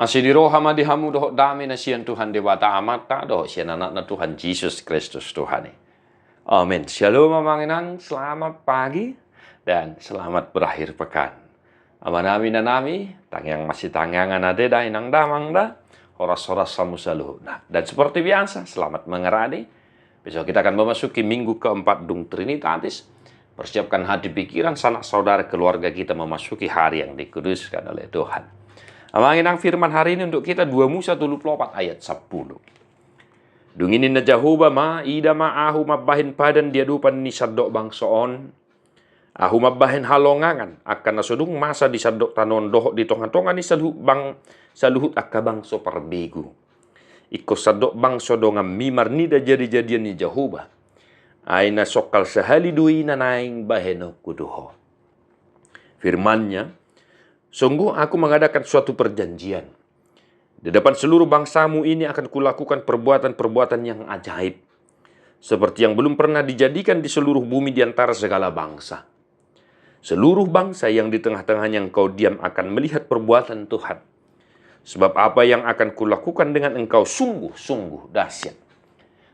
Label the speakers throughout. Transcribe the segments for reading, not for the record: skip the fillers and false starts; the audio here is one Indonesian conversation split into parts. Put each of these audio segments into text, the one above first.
Speaker 1: Asidiro hamadi hamu doh dami na siyan Tuhan dewata amat ta doh siyan anak na Tuhan Yesus Kristus Tuhan. Amin. Shalom manginang, selamat pagi dan selamat berakhir pekan. Amanami na nami, tangyang masih tangyangan ade dah inang damang dah, horas-horas samu saluh. Nah, dan seperti biasa, selamat mengerani. Besok kita akan memasuki minggu keempat Dung Trinitatis. Persiapkan hati pikiran sanak saudara keluarga kita memasuki hari yang dikuduskan oleh Tuhan. Amanginang firman hari ini untuk kita 2 Musa 24 ayat 10. Dunginin na Jehovah ma ida ma ahu mabahin padan dia dupan ni sadok bangsoon. Ahu mabahin halongangan akan nasudung masa di sadok tanon doh di tongan-tongan ni saluhut akka bangso perbegu. Iko sadok bangso dongam mimar nida jadi-jadian ni Jehovah. Aina sokal sehali dui na naing baheno kuduho. Firmannya, sungguh aku mengadakan suatu perjanjian. Di depan seluruh bangsamu ini akan kulakukan perbuatan-perbuatan yang ajaib. Seperti yang belum pernah dijadikan di seluruh bumi di antara segala bangsa. Seluruh bangsa yang di tengah-tengahnya engkau diam akan melihat perbuatan Tuhan. Sebab apa yang akan kulakukan dengan engkau sungguh-sungguh dahsyat.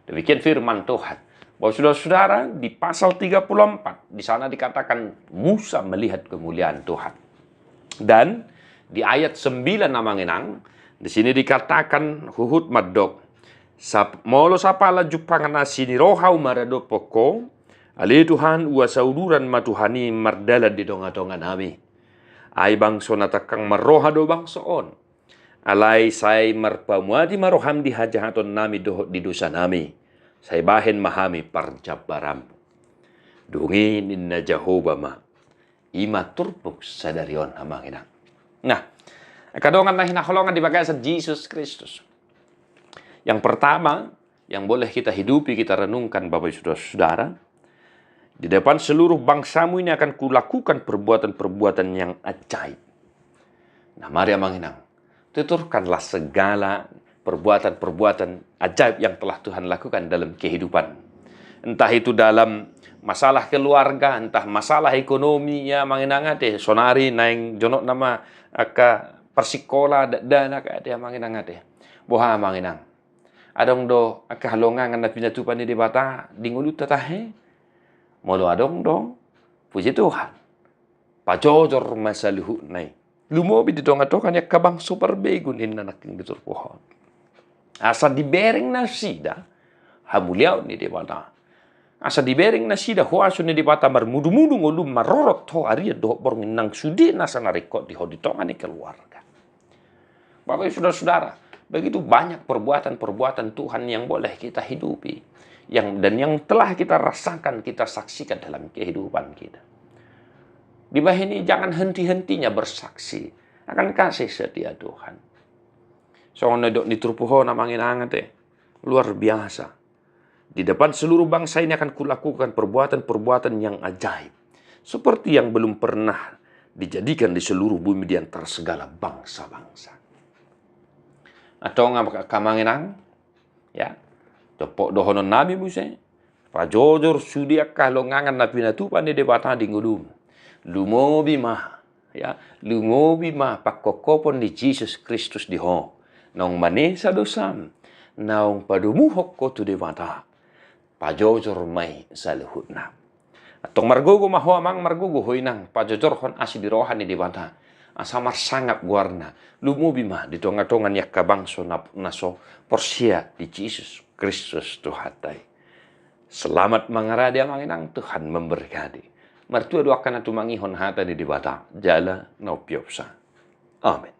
Speaker 1: Demikian firman Tuhan. Bahwa saudara-saudara di pasal 34, di sana dikatakan Musa melihat kemuliaan Tuhan. Dan di ayat 9 namanginang, di sini dikatakan huhut madok. Molo sapala jupangan asini rohau marado poko, ali Tuhan ua sauduran matuhani mardala di donga-donga nami. Ay bangso natakang maroha do bangsoon. Alay say marpamuati maroham di hajahaton nami dohot di dosa nami. Say bahen mahami parjabaram. Dungin inna Jehovah ma. Ima turpuk sadarion hamanginang. Nah, kadongan na hinaholongan di bagasan Jesus Kristus. Yang pertama, yang boleh kita hidupi, kita renungkan Bapak Saudara-saudara, di depan seluruh bangsamu ini akan kulakukan perbuatan-perbuatan yang ajaib. Nah, mari hamanginang, tuturkanlah segala perbuatan-perbuatan ajaib yang telah Tuhan lakukan dalam kehidupan. Entah itu dalam masalah keluarga, entah masalah ekonomi ya manginangate sonari naing jonok nama aka persikola dana ka ade manginangate boha manginang adong do aka halongangan na pinatupan ni debata dingulut tatahe molo adong do puji Tuhan pajojor masaluhu nai lumobi di tonga-tongan ya kabang super begun in naking ditur pohon asa dibering na sida hamuliau ni debata asa dibering na sida huaso ni dibata marmudu-mudu ngolum marorot ho aria do borngin nang sudi nasa narikot di hoditongan ni keluarga. Bapak saudara-saudara, begitu banyak perbuatan-perbuatan Tuhan yang boleh kita hidupi, dan yang telah kita rasakan, kita saksikan dalam kehidupan kita. Di bawah ini jangan henti-hentinya bersaksi akan kasih setia Tuhan. Soalnya dok nitrupuho namangin angate luar biasa. Di depan seluruh bangsa ini akan kulakukan perbuatan-perbuatan yang ajaib. Seperti yang belum pernah dijadikan di seluruh bumi di antara segala bangsa-bangsa. Atau ngapa kamanginang? Ya. Topok dohonon nabi muse. Pajojor sudia kalongangan na pinatupan ni debata di ngudum. Lumobi mah. Ya. Lumobi mah pakokopon di Jesus Kristus di ho. Nong manesa dosam. Naung padumuhok ko tu debata. Pajojor may saluhut na. Atong margogo maho amang margogo hoinang pajojor hon asi dirohan ni dibanta. Asamar sangap guarna. Lumubi mah di tonga-tongan yak kabangso naso porsia di Jesus Kristus Tuhatai. Selamat mengaradi amanginang Tuhan memberkati. Mertua doakan atu mangihon hata di dibata. Jala no piopsa. Amin.